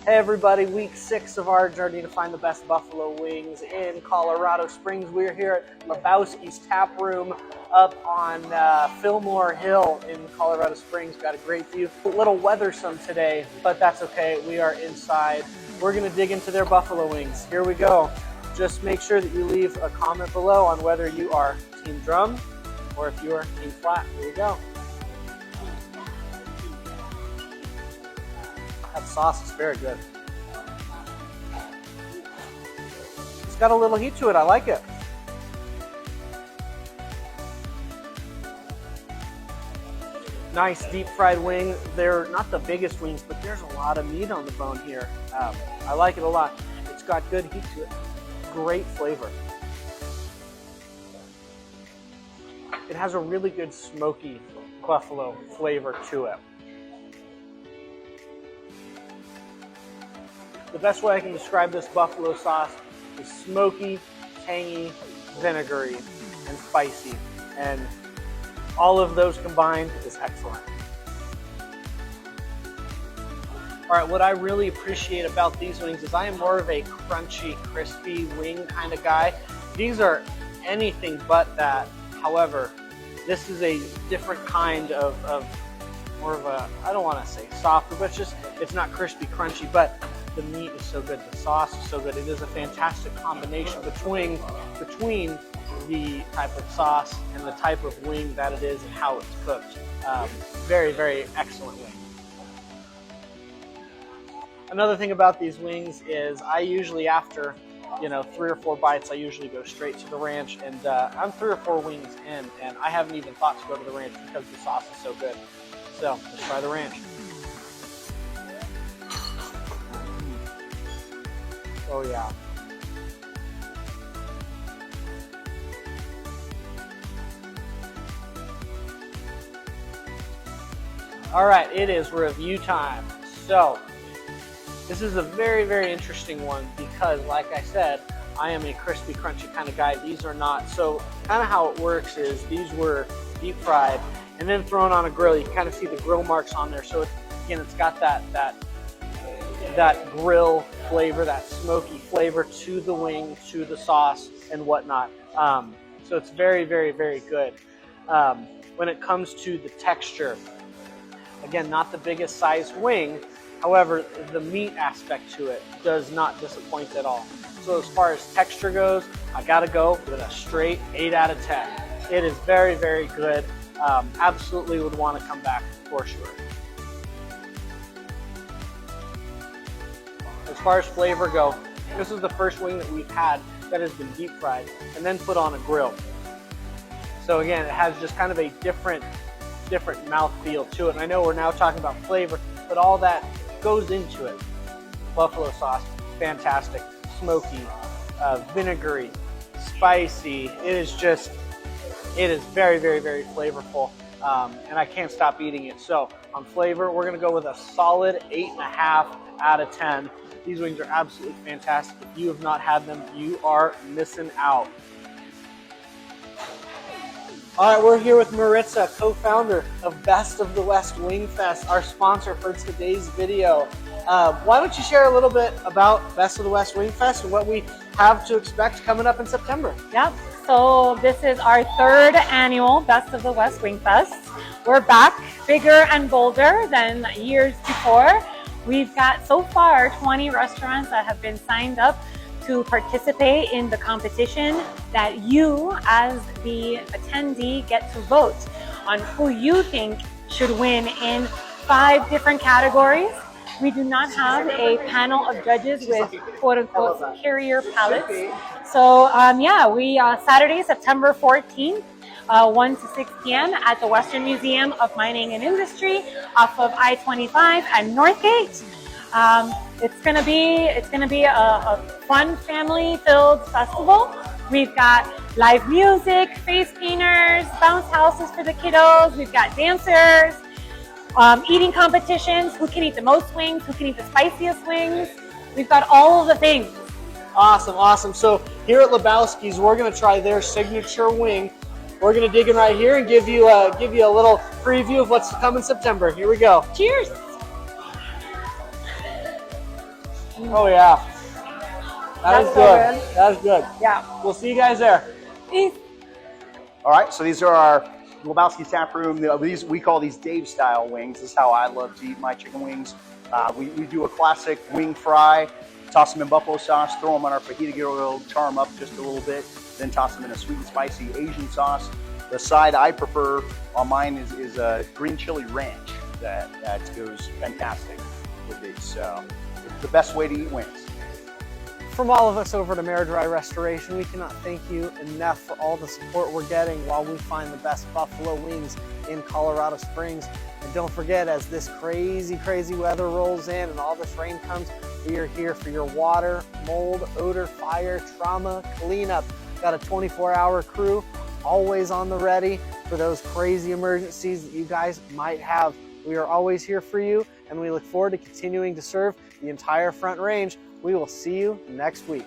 Hey everybody, week 6 of our journey to find the best buffalo wings in Colorado Springs. We're here at Lebowski's Taproom up on Fillmore Hill in Colorado Springs. Got a great view. A little weathersome today, but that's okay. We are inside. We're gonna dig into their buffalo wings. Here we go. Just make sure that you leave a comment below on whether you are team drum or if you are team flat. Here you go. That sauce is very good. It's got a little heat to it. I like it. Nice deep fried wing. They're not the biggest wings, but there's a lot of meat on the bone here. I like it a lot. It's got good heat to it. Great flavor. It has a really good smoky buffalo flavor to it. The best way I can describe this buffalo sauce is smoky, tangy, vinegary, and spicy. And all of those combined is excellent. All right, what I really appreciate about these wings is I am more of a crunchy, crispy wing kind of guy. These are anything but that. However, this is a different kind of more of a, I don't want to say softer, but it's not crispy, crunchy, but the meat is so good, the sauce is so good. It is a fantastic combination between the type of sauce and the type of wing that it is and how it's cooked. Very, very excellent wing. Another thing about these wings is I usually, after 3 or 4 bites, I usually go straight to the ranch, and I'm 3 or 4 wings in, and I haven't even thought to go to the ranch because the sauce is so good. So let's try the ranch. Oh yeah. All right, it is review time. So this is a very, very interesting one because, like I said, I am a crispy, crunchy kind of guy. These are not. So kind of how it works is these were deep fried and then thrown on a grill. You can kind of see the grill marks on there. So it's got that grill flavor, that smoky flavor to the wing, to the sauce and whatnot. So it's very, very, very good. When it comes to the texture, again, not the biggest size wing. However, the meat aspect to it does not disappoint at all. So as far as texture goes, I gotta go with a straight 8 out of 10. It is very, very good. Absolutely would want to come back for sure. As far as flavor go, this is the first wing that we've had that has been deep fried and then put on a grill. So again, it has just kind of a different mouthfeel to it. And I know we're now talking about flavor, but all that goes into it. Buffalo sauce, fantastic, smoky, vinegary, spicy. It is very, very, very flavorful. And I can't stop eating it. So on flavor, we're gonna go with a solid 8.5 out of 10. These wings are absolutely fantastic. If you have not had them, you are missing out. All right, we're here with Maritza, co-founder of Best of the West Wing Fest, our sponsor for today's video. Why don't you share a little bit about Best of the West Wing Fest and what we have to expect coming up in September? Yep, so this is our 3rd annual Best of the West Wing Fest. We're back bigger and bolder than years before. We've got so far 20 restaurants that have been signed up to participate in the competition that you as the attendee get to vote on who you think should win in 5 different categories. We do not have a panel of judges with quote-unquote superior palates. So Saturday, September 14th, 1 to 6 p.m. at the Western Museum of Mining and Industry off of I-25 and Northgate. It's gonna be a fun, family-filled festival. We've got live music, face painters, bounce houses for the kiddos. We've got dancers, eating competitions. Who can eat the most wings? Who can eat the spiciest wings? We've got all of the things. Awesome, awesome. So here at Lebowski's, we're gonna try their signature wing. We're gonna dig in right here and give you a little preview of what's to come in September. Here we go. Cheers. Oh yeah. That That's is so good. good. That is good. Yeah. We'll see you guys there. Peace. All right, so these are our Lebowski Taproom. These we call these Dave style wings. This is how I love to eat my chicken wings. We do a classic wing fry, toss them in buffalo sauce, throw them on our fajita grill, char them up just a little bit, then toss them in a sweet and spicy Asian sauce. The side I prefer on mine is a green chili ranch. That goes fantastic with these. So it's the best way to eat wings. From all of us over at AmeriDry Restoration, we cannot thank you enough for all the support we're getting while we find the best buffalo wings in Colorado Springs. And don't forget, as this crazy, crazy weather rolls in and all this rain comes, we are here for your water, mold, odor, fire, trauma, cleanup. Got a 24-hour crew, always on the ready for those crazy emergencies that you guys might have. We are always here for you, and we look forward to continuing to serve the entire Front Range. We will see you next week.